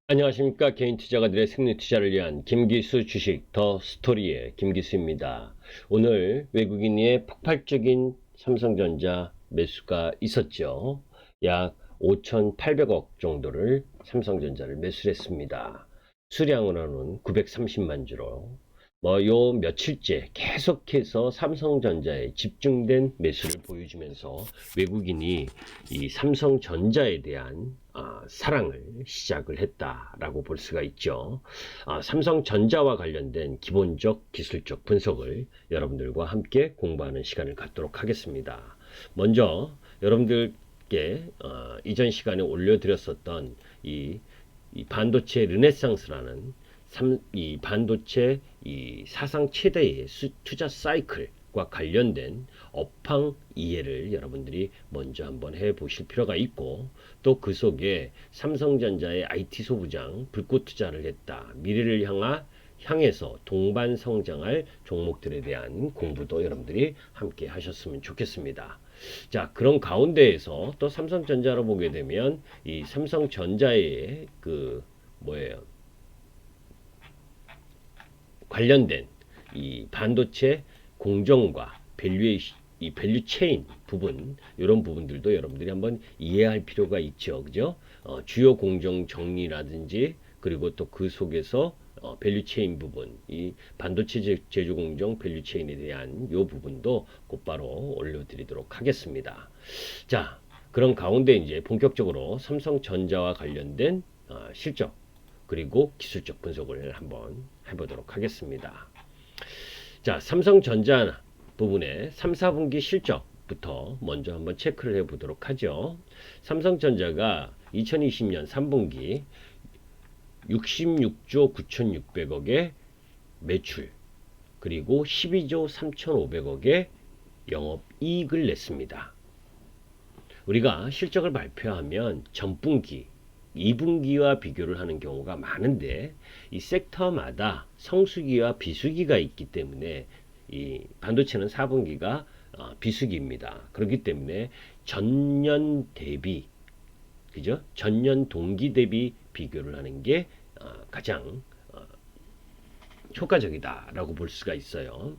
안녕하십니까. 개인 투자가들의 승리 투자를 위한 김기수 주식 더 스토리의 김기수입니다. 오늘 외국인의 폭발적인 삼성전자 매수가 있었죠. 약 5,800억 정도를 삼성전자를 매수를 했습니다. 수량으로는 930만 주로 요 며칠째 계속해서 삼성전자에 집중된 매수를 보여주면서 외국인이 이 삼성전자에 대한 사랑을 시작을 했다라고 볼 수가 있죠. 삼성전자와 관련된 기본적 기술적 분석을 여러분들과 함께 공부하는 시간을 갖도록 하겠습니다. 먼저 여러분들께 이전 시간에 올려드렸었던 이 반도체 르네상스라는 이 반도체 이 사상 최대의 투자 사이클과 관련된 업황 이해를 여러분들이 먼저 한번 해 보실 필요가 있고, 또 그 속에 삼성전자의 IT 소부장 불꽃 투자를 했다, 미래를 향해서 동반 성장할 종목들에 대한 공부도 여러분들이 함께 하셨으면 좋겠습니다. 자, 그런 가운데에서 또 삼성전자로 보게 되면 이 삼성전자의 그 뭐예요? 관련된 이 반도체 공정과 이 밸류 체인 부분, 이런 부분들도 여러분들이 한번 이해할 필요가 있죠. 그죠? 주요 공정 정리라든지, 그리고 또 그 속에서 밸류 체인 부분, 이 반도체 제조 공정 밸류 체인에 대한 요 부분도 곧바로 올려드리도록 하겠습니다. 자, 그런 가운데 이제 본격적으로 삼성전자와 관련된 실적, 그리고 기술적 분석을 한번 해보도록 하겠습니다. 자, 삼성전자 부분의 3, 4분기 실적부터 먼저 한번 체크를 해보도록 하죠. 삼성전자가 2020년 3분기 66조 9,600억의 매출, 그리고 12조 3,500억의 영업이익을 냈습니다. 우리가 실적을 발표하면 전분기, 2분기와 비교를 하는 경우가 많은데, 이 섹터마다 성수기와 비수기가 있기 때문에 이 반도체는 4분기가 비수기입니다. 그렇기 때문에 전년 대비, 그죠? 전년 동기 대비 비교를 하는 게 가장 효과적이다라고 볼 수가 있어요.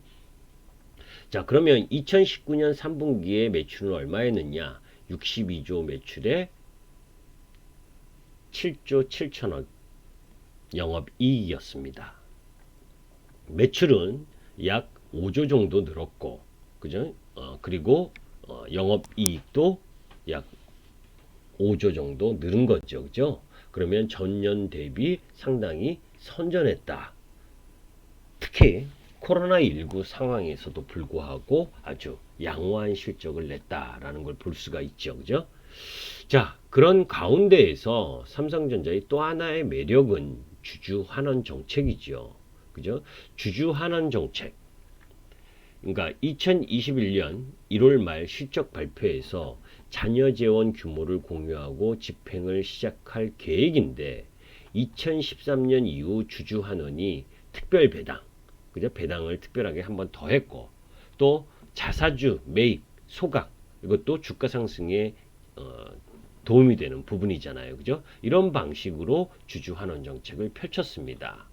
자, 그러면 2019년 3분기에 매출은 얼마였느냐? 62조 매출에 7조 7천억 영업이익이었습니다. 매출은 약 5조 정도 늘었고, 그죠? 그리고 영업이익도 약 5조 정도 늘은 거죠. 그죠? 그러면 전년 대비 상당히 선전했다. 특히 코로나19 상황에서도 불구하고 아주 양호한 실적을 냈다라는 걸 볼 수가 있죠. 그죠? 자, 그런 가운데에서 삼성전자의 또 하나의 매력은 주주환원 정책이죠. 그죠? 주주환원 정책. 그러니까 2021년 1월 말 실적 발표에서 자녀 재원 규모를 공유하고 집행을 시작할 계획인데, 2013년 이후 주주환원이 특별 배당, 그죠? 배당을 특별하게 한 번 더 했고, 또 자사주 매입, 소각, 이것도 주가 상승에 도움이 되는 부분이잖아요. 그죠? 이런 방식으로 주주환원 정책을 펼쳤습니다.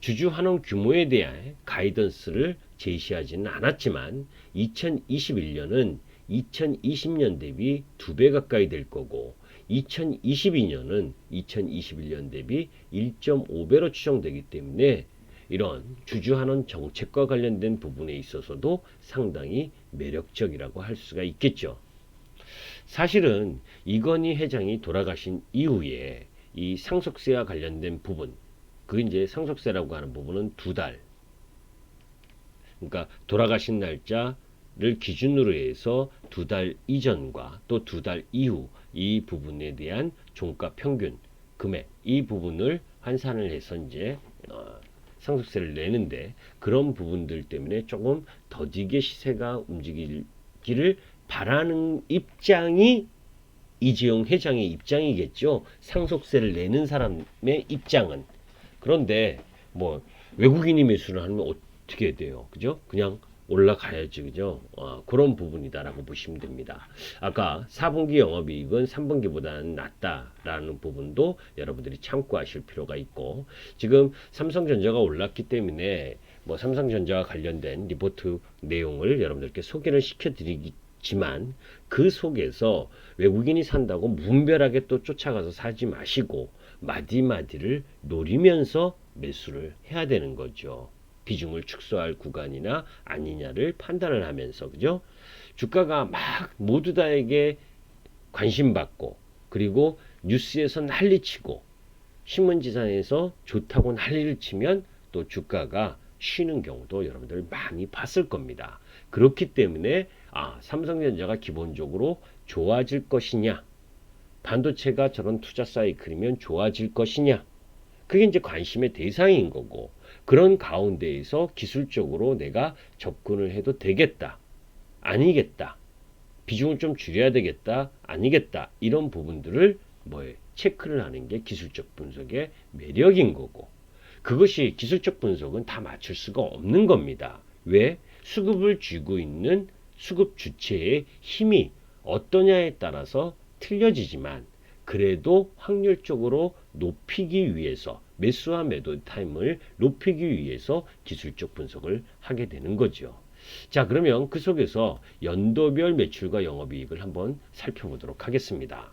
주주환원 규모에 대한 가이던스를 제시하지는 않았지만, 2021년은 2020년 대비 2배 가까이 될 거고, 2022년은 2021년 대비 1.5배로 추정되기 때문에 이런 주주환원 정책과 관련된 부분에 있어서도 상당히 매력적이라고 할 수가 있겠죠. 사실은 이건희 회장이 돌아가신 이후에 이 상속세와 관련된 부분, 그 이제 상속세라고 하는 부분은 2달, 그러니까 돌아가신 날짜를 기준으로 해서 2달 이전과 또 2달 이후 이 부분에 대한 종가 평균 금액, 이 부분을 환산을 해서 이제 상속세를 내는데, 그런 부분들 때문에 조금 더디게 시세가 움직이기를 바라는 입장이 이재용 회장의 입장이겠죠. 상속세를 내는 사람의 입장은. 그런데 뭐 외국인이 매수를 하면 어떻게 돼요? 그죠? 그냥 올라가야지, 그죠? 그런 부분이다라고 보시면 됩니다. 아까 4분기 영업이익은 3분기보다는 낮다라는 부분도 여러분들이 참고하실 필요가 있고, 지금 삼성전자가 올랐기 때문에 뭐 삼성전자와 관련된 리포트 내용을 여러분들께 소개를 시켜드리지만, 그 속에서 외국인이 산다고 무분별하게 또 쫓아가서 사지 마시고 마디마디를 노리면서 매수를 해야 되는 거죠. 비중을 축소할 구간이나 아니냐를 판단을 하면서, 그죠? 주가가 막 모두 다에게 관심받고, 그리고 뉴스에서 난리치고 신문지상에서 좋다고 난리를 치면 또 주가가 쉬는 경우도 여러분들 많이 봤을 겁니다. 그렇기 때문에 삼성전자가 기본적으로 좋아질 것이냐, 반도체가 저런 투자 사이클이면 좋아질 것이냐, 그게 이제 관심의 대상인 거고, 그런 가운데에서 기술적으로 내가 접근을 해도 되겠다, 아니겠다, 비중을 좀 줄여야 되겠다, 아니겠다, 이런 부분들을 체크를 하는 게 기술적 분석의 매력인 거고, 그것이 기술적 분석은 다 맞출 수가 없는 겁니다. 왜? 수급을 쥐고 있는 수급 주체의 힘이 어떠냐에 따라서 틀려지지만, 그래도 확률적으로 높이기 위해서, 매수와 매도 타임을 높이기 위해서 기술적 분석을 하게 되는 거죠. 자, 그러면 그 속에서 연도별 매출과 영업이익을 한번 살펴보도록 하겠습니다.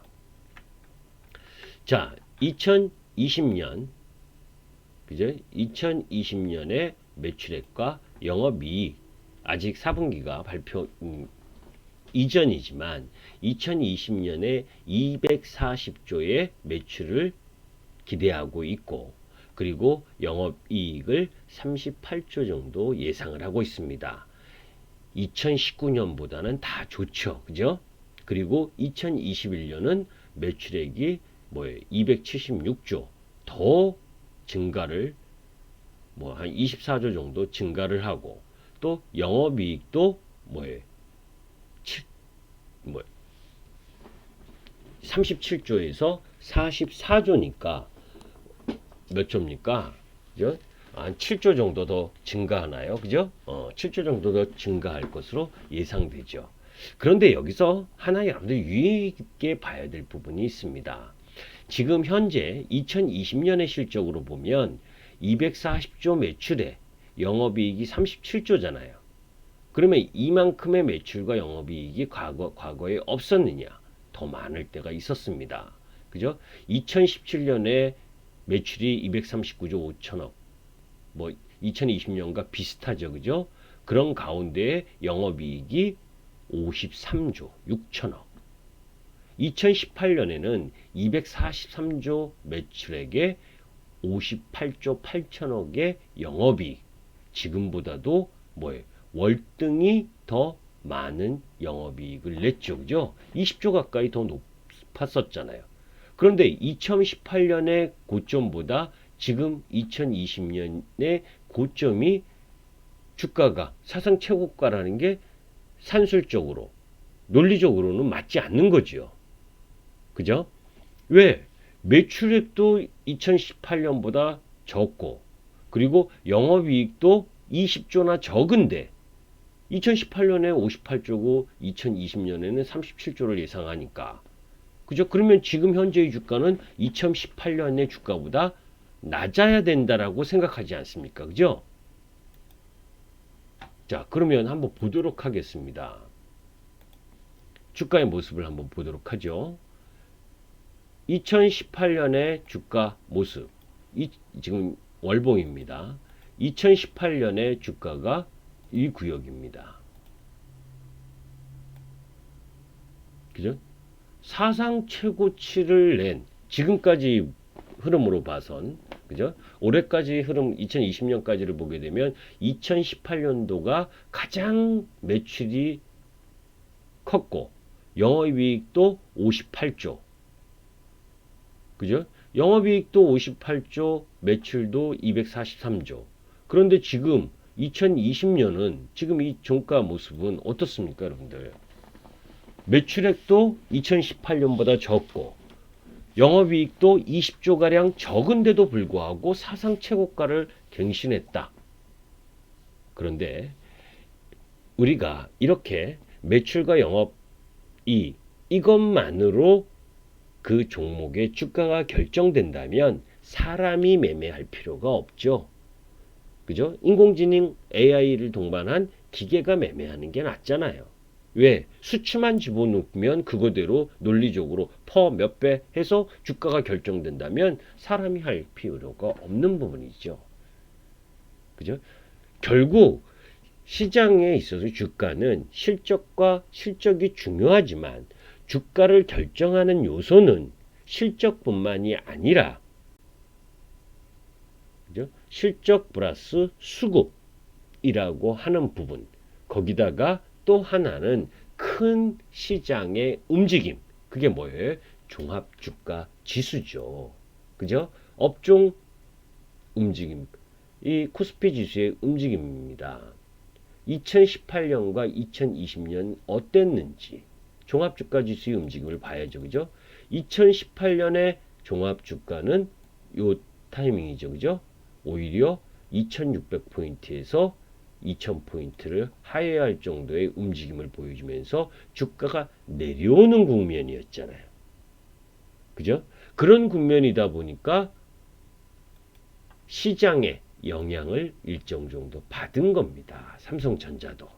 자, 2020년, 그죠? 2020년의 매출액과 영업이익, 아직 4분기가 발표 이전이지만 2020년에 240조의 매출을 기대하고 있고, 그리고 영업이익을 38조 정도 예상을 하고 있습니다. 2019년보다는 다 좋죠, 그죠? 그리고 2021년은 매출액이 276조 더 증가를 한 24조 정도 증가를 하고, 또 영업이익도 37조에서 44조니까 몇 조입니까? 그죠? 한 7조 정도 더 증가하나요? 그죠? 7조 정도 더 증가할 것으로 예상되죠. 그런데 여기서 하나 여러분들 유의 있게 봐야 될 부분이 있습니다. 지금 현재 2020년의 실적으로 보면 240조 매출에 영업이익이 37조잖아요. 그러면 이만큼의 매출과 영업이익이 과거에 없었느냐? 더 많을 때가 있었습니다. 그죠? 2017년에 매출이 239조 5천억, 2020년과 비슷하죠, 그죠? 그런 가운데 영업이익이 53조 6천억. 2018년에는 243조 매출액에 58조 8천억의 영업이익, 지금보다도 월등히 더 많은 영업이익을 냈죠, 그죠? 20조 가까이 더 높았었잖아요. 그런데 2018년의 고점보다 지금 2020년의 고점이, 주가가 사상 최고가라는 게 산술적으로, 논리적으로는 맞지 않는 거죠. 그죠? 왜? 매출액도 2018년보다 적고, 그리고 영업이익도 20조나 적은데 2018년에 58조고 2020년에는 37조를 예상하니까, 그죠? 그러면 지금 현재의 주가는 2018년의 주가보다 낮아야 된다라고 생각하지 않습니까? 그죠? 자, 그러면 한번 보도록 하겠습니다. 주가의 모습을 한번 보도록 하죠. 2018년의 주가 모습, 지금 월봉입니다. 2018년의 주가가 이 구역입니다. 그죠? 사상 최고치를 낸, 지금까지 흐름으로 봐선, 그죠? 올해까지 흐름, 2020년까지를 보게 되면 2018년도가 가장 매출이 컸고, 영업이익도 58조, 그죠? 영업이익도 58조, 매출도 243조. 그런데 지금 2020년은, 지금 이 종가 모습은 어떻습니까, 여러분들? 매출액도 2018년보다 적고, 영업이익도 20조가량 적은데도 불구하고 사상 최고가를 갱신했다. 그런데 우리가 이렇게 매출과 영업이 이것만으로 그 종목의 주가가 결정된다면 사람이 매매할 필요가 없죠. 그죠? 인공지능 AI를 동반한 기계가 매매하는 게 낫잖아요. 왜? 수치만 집어넣으면 그거대로 논리적으로 퍼 몇 배 해서 주가가 결정된다면 사람이 할 필요가 없는 부분이죠. 그죠? 결국 시장에 있어서 주가는 실적과 실적이 중요하지만 주가를 결정하는 요소는 실적뿐만이 아니라, 그죠? 실적 플러스 수급이라고 하는 부분, 거기다가 또 하나는 큰 시장의 움직임, 그게 뭐예요? 종합주가 지수죠. 그죠? 업종 움직임, 이 코스피 지수의 움직임입니다. 2018년과 2020년 어땠는지 종합주가 지수의 움직임을 봐야죠. 그죠? 2018년의 종합주가는 요 타이밍이죠. 그죠? 오히려 2600포인트에서 2000포인트를 하회할 정도의 움직임을 보여주면서 주가가 내려오는 국면이었잖아요. 그죠? 그런 국면이다 보니까 시장에 영향을 일정 정도 받은 겁니다. 삼성전자도.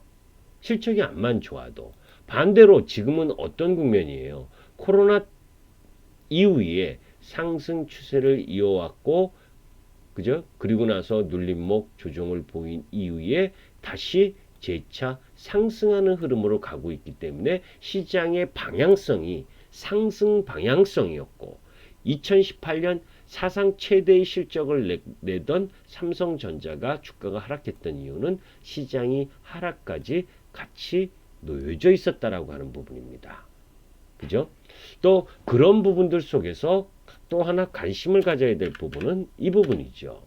실적이 안만 좋아도. 반대로 지금은 어떤 국면이에요? 코로나 이후에 상승 추세를 이어왔고, 그죠? 그리고 나서 눌림목 조정을 보인 이후에 다시 재차 상승하는 흐름으로 가고 있기 때문에 시장의 방향성이 상승 방향성이었고, 2018년 사상 최대의 실적을 내던 삼성전자가 주가가 하락했던 이유는 시장이 하락까지 같이 놓여져 있었다라고 하는 부분입니다. 그죠? 또 그런 부분들 속에서 또 하나 관심을 가져야 될 부분은 이 부분이죠.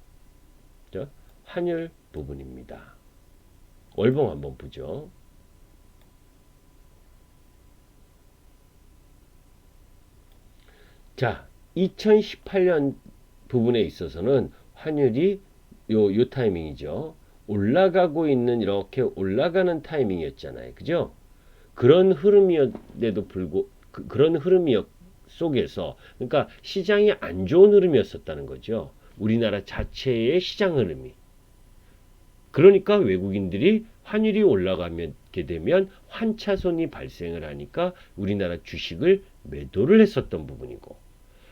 그죠? 환율 부분입니다. 월봉 한번 보죠. 자, 2018년 부분에 있어서는 환율이 요 타이밍이죠. 올라가고 있는, 이렇게 올라가는 타이밍이었잖아요. 그죠? 그런 흐름이었는데도 그런 흐름이 속에서, 그러니까 시장이 안 좋은 흐름이었었다는 거죠. 우리나라 자체의 시장 흐름이. 그러니까 외국인들이 환율이 올라가게 되면 환차손이 발생을 하니까 우리나라 주식을 매도를 했었던 부분이고,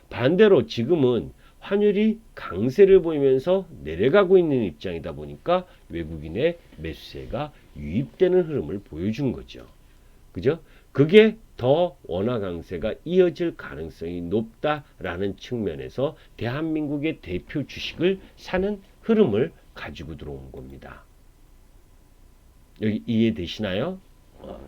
반대로 지금은 환율이 강세를 보이면서 내려가고 있는 입장이다 보니까 외국인의 매수세가 유입되는 흐름을 보여준 거죠. 그죠? 그게 더 원화 강세가 이어질 가능성이 높다라는 측면에서 대한민국의 대표 주식을 사는 흐름을 가지고 들어온 겁니다. 여기 이해되시나요?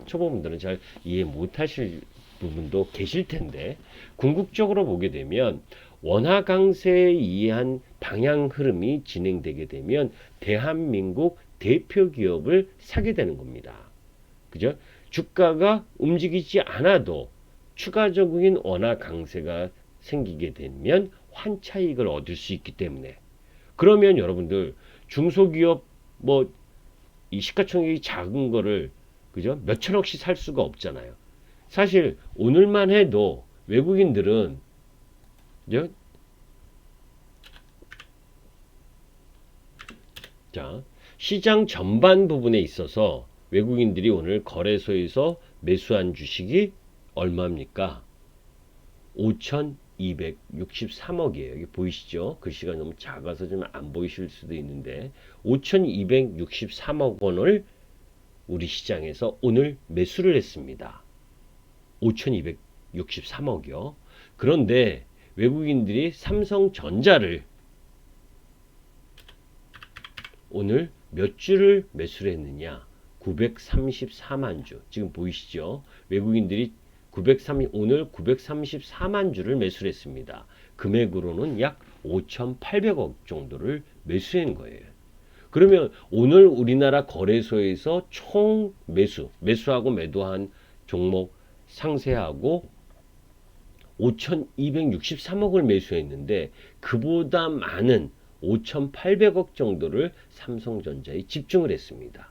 초보분들은 잘 이해 못하실 부분도 계실 텐데, 궁극적으로 보게 되면 원화 강세에 의한 방향 흐름이 진행되게 되면 대한민국 대표 기업을 사게 되는 겁니다. 그죠? 주가가 움직이지 않아도 추가적인 원화 강세가 생기게 되면 환차익을 얻을 수 있기 때문에, 그러면 여러분들 중소기업 뭐 이 시가총액이 작은 거를, 그죠? 몇 천억씩 살 수가 없잖아요. 사실 오늘만 해도 외국인들은, 그죠? 자, 시장 전반 부분에 있어서 외국인들이 오늘 거래소에서 매수한 주식이 얼마입니까? 5,263억이에요. 여기 보이시죠? 글씨가 너무 작아서 좀 안 보이실 수도 있는데 5,263억 원을 우리 시장에서 오늘 매수를 했습니다. 5,263억이요. 그런데 외국인들이 삼성전자를 오늘 몇 주를 매수를 했느냐? 934만 주. 지금 보이시죠? 외국인들이 오늘 934만 주를 매수를 했습니다. 금액으로는 약 5,800억 정도를 매수한 거예요. 그러면 오늘 우리나라 거래소에서 총 매수하고 매도한 종목 상세하고 5,263억을 매수했는데 그보다 많은 5,800억 정도를 삼성전자에 집중을 했습니다.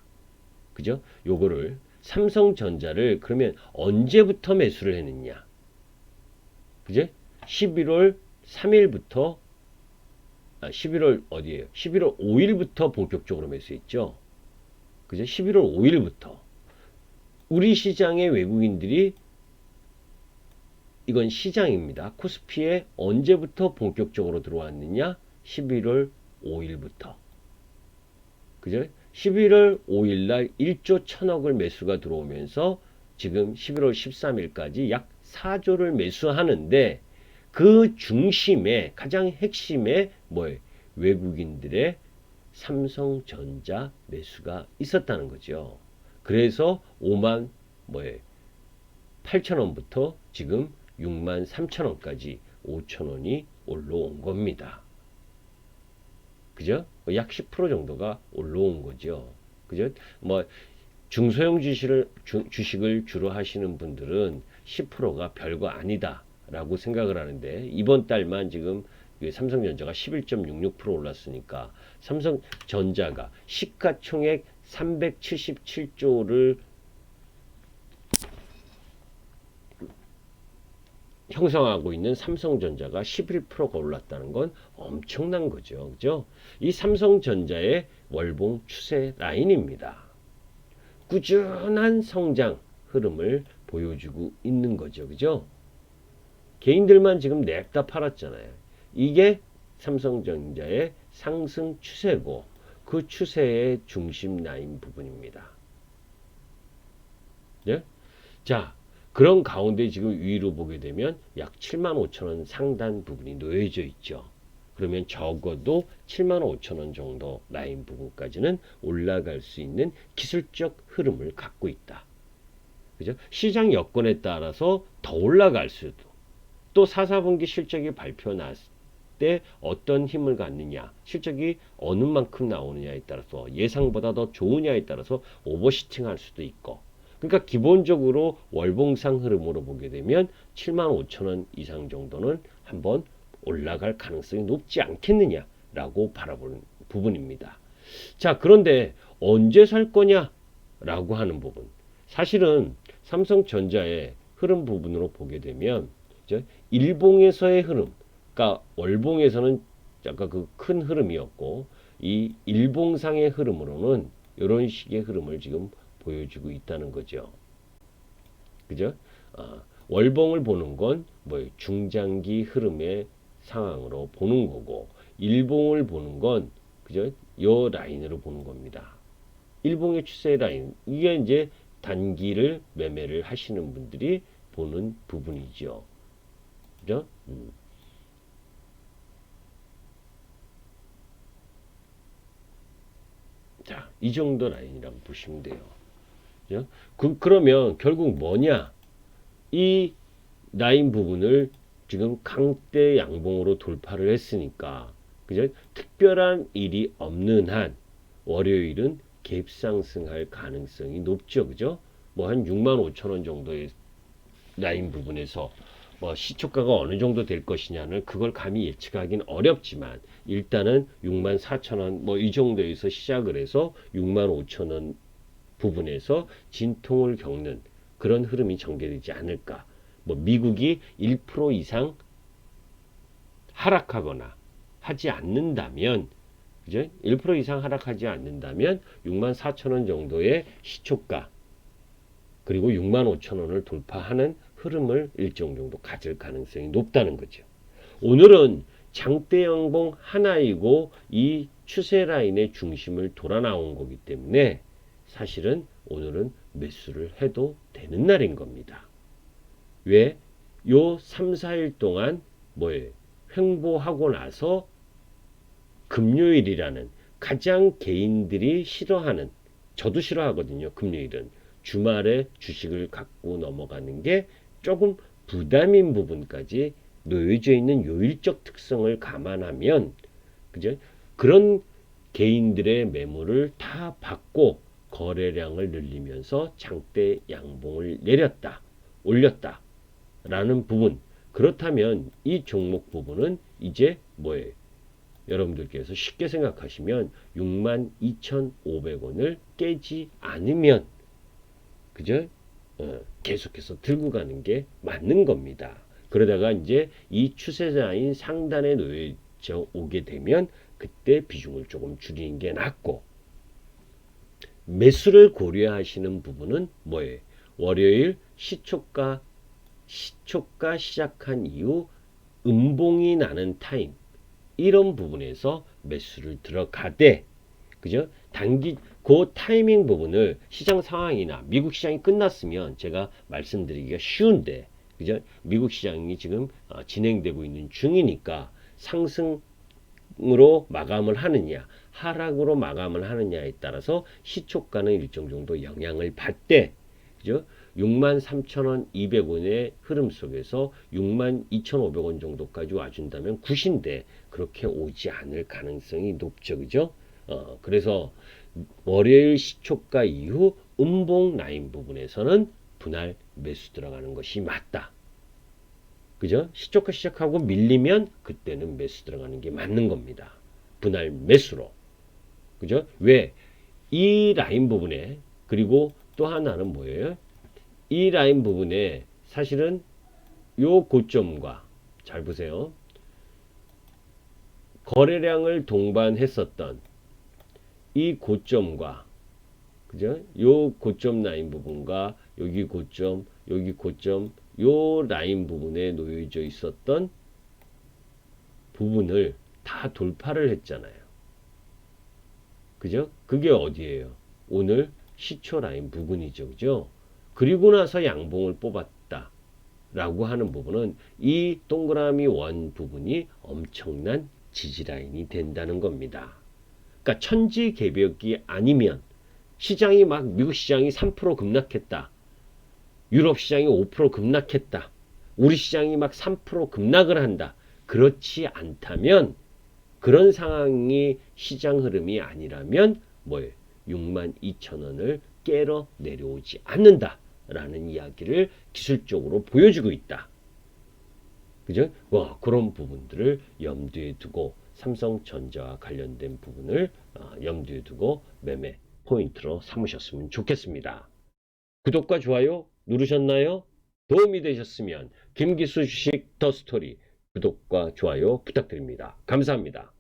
그죠? 요거를 삼성전자를 그러면 언제부터 매수를 했느냐? 그죠? 11월 3일부터 11월 어디에요? 11월 5일부터 본격적으로 매수했죠. 그죠? 11월 5일부터 우리 시장의 외국인들이 이건 시장입니다. 코스피에 언제부터 본격적으로 들어왔느냐? 11월 5일부터. 그죠? 11월 5일 날 1조 1000억을 매수가 들어오면서 지금 11월 13일까지 약 4조를 매수하는데 그 중심에 가장 핵심에 뭐예요? 외국인들의 삼성전자 매수가 있었다는 거죠. 그래서 5만 뭐예요? 8천원부터 지금 6만 3천원까지 5천원이 올라온 겁니다. 그죠? 약 10% 정도가 올라온 거죠. 그죠? 뭐 중소형 주식을 주로 하시는 분들은 10%가 별거 아니다라고 생각을 하는데 이번 달만 지금 삼성전자가 11.66% 올랐으니까 삼성전자가 시가총액 377조를 형성하고 있는 삼성전자가 11%가 올랐다는 건 엄청난 거죠. 그죠? 이 삼성전자의 월봉 추세 라인입니다. 꾸준한 성장 흐름을 보여주고 있는 거죠. 그죠? 개인들만 지금 냅다 팔았잖아요. 이게 삼성전자의 상승 추세고 그 추세의 중심 라인 부분입니다. 네? 자, 그런 가운데 지금 위로 보게 되면 약 75,000원 상단 부분이 놓여져 있죠. 그러면 적어도 75,000원 정도 라인 부분까지는 올라갈 수 있는 기술적 흐름을 갖고 있다. 그죠? 시장 여건에 따라서 더 올라갈 수도. 또 4, 4분기 실적이 발표 났을 때 어떤 힘을 갖느냐, 실적이 어느 만큼 나오느냐에 따라서 예상보다 더 좋으냐에 따라서 오버시팅 할 수도 있고. 그러니까 기본적으로 월봉상 흐름으로 보게 되면 75,000원 이상 정도는 한번 올라갈 가능성이 높지 않겠느냐라고 바라보는 부분입니다. 자, 그런데 언제 살 거냐라고 하는 부분. 사실은 삼성전자의 흐름 부분으로 보게 되면 일봉에서의 흐름, 그러니까 월봉에서는 약간 그 큰 흐름이었고 이 일봉상의 흐름으로는 이런 식의 흐름을 지금 보여주고 있다는 거죠. 그죠? 월봉을 보는 건 뭐 중장기 흐름의 상황으로 보는 거고 일봉을 보는 건 그죠? 요 라인으로 보는 겁니다. 일봉의 추세 라인 이게 이제 단기를 매매를 하시는 분들이 보는 부분이죠. 그죠? 자, 이 정도 라인이라고 보시면 돼요. 그죠? 그러면 결국 뭐냐? 이 라인 부분을 지금 강대 양봉으로 돌파를 했으니까 그죠? 특별한 일이 없는 한 월요일은 갭 상승할 가능성이 높죠. 그죠? 뭐 한 65,000원 정도의 라인 부분에서 뭐 시초가가 어느 정도 될 것이냐는 그걸 감히 예측하기는 어렵지만 일단은 64,000원 뭐 이 정도에서 시작을 해서 65,000원 부분에서 진통을 겪는 그런 흐름이 전개되지 않을까. 뭐 미국이 1% 이상 하락하거나 하지 않는다면 그죠? 1% 이상 하락하지 않는다면 64,000원 정도의 시초가 그리고 65,000원을 돌파하는 흐름을 일정 정도 가질 가능성이 높다는 거죠. 오늘은 장대 양봉 하나이고 이 추세 라인의 중심을 돌아 나온 거기 때문에 사실은 오늘은 매수를 해도 되는 날인 겁니다. 왜? 요 3, 4일 동안 뭐예요? 횡보하고 나서 금요일이라는 가장 개인들이 싫어하는 저도 싫어하거든요. 금요일은 주말에 주식을 갖고 넘어가는 게 조금 부담인 부분까지 놓여져 있는 요일적 특성을 감안하면 그죠? 그런 개인들의 매물을 다 받고 거래량을 늘리면서 장대 양봉을 내렸다, 올렸다 라는 부분. 그렇다면 이 종목 부분은 이제 뭐예요? 여러분들께서 쉽게 생각하시면 62,500원을 깨지 않으면 그죠? 계속해서 들고 가는 게 맞는 겁니다. 그러다가 이제 이 추세라인 상단에 놓여져 오게 되면 그때 비중을 조금 줄이는 게 낫고, 매수를 고려하시는 부분은 뭐예요? 월요일 시초가 시작한 이후 음봉이 나는 타임, 이런 부분에서 매수를 들어가되, 그죠? 그 타이밍 부분을 시장 상황이나 미국 시장이 끝났으면 제가 말씀드리기가 쉬운데, 그죠? 미국 시장이 지금 진행되고 있는 중이니까 상승으로 마감을 하느냐, 하락으로 마감을 하느냐에 따라서 시초가는 일정 정도 영향을 받되, 그죠? 63,200원의 흐름 속에서 62,500원 정도까지 와준다면 굿인데 그렇게 오지 않을 가능성이 높죠. 그죠? 그래서 월요일 시초가 이후 음봉 라인 부분에서는 분할 매수 들어가는 것이 맞다. 그죠? 시초가 시작하고 밀리면 그때는 매수 들어가는 게 맞는 겁니다. 분할 매수로. 그죠? 왜? 이 라인 부분에, 그리고 또 하나는 뭐예요? 이 라인 부분에 사실은 요 고점과, 잘 보세요. 거래량을 동반했었던 이 고점과, 그죠? 요 고점 라인 부분과 여기 고점, 요 라인 부분에 놓여져 있었던 부분을 다 돌파를 했잖아요. 그죠? 그게 어디예요? 오늘 시초 라인 부분이죠. 그죠? 그리고 나서 양봉을 뽑았다 라고 하는 부분은 이 동그라미 원 부분이 엄청난 지지라인이 된다는 겁니다. 그러니까 천지개벽이 아니면, 시장이 막 미국 시장이 3% 급락했다, 유럽 시장이 5% 급락했다, 우리 시장이 막 3% 급락을 한다, 그렇지 않다면, 그런 상황이 시장 흐름이 아니라면 뭐예요? 62,000원을 깨러 내려오지 않는다 라는 이야기를 기술적으로 보여주고 있다. 그죠? 그런 부분들을 염두에 두고, 삼성전자와 관련된 부분을 염두에 두고 매매 포인트로 삼으셨으면 좋겠습니다. 구독과 좋아요 누르셨나요? 도움이 되셨으면 김기수 주식 더 스토리 구독과 좋아요 부탁드립니다. 감사합니다.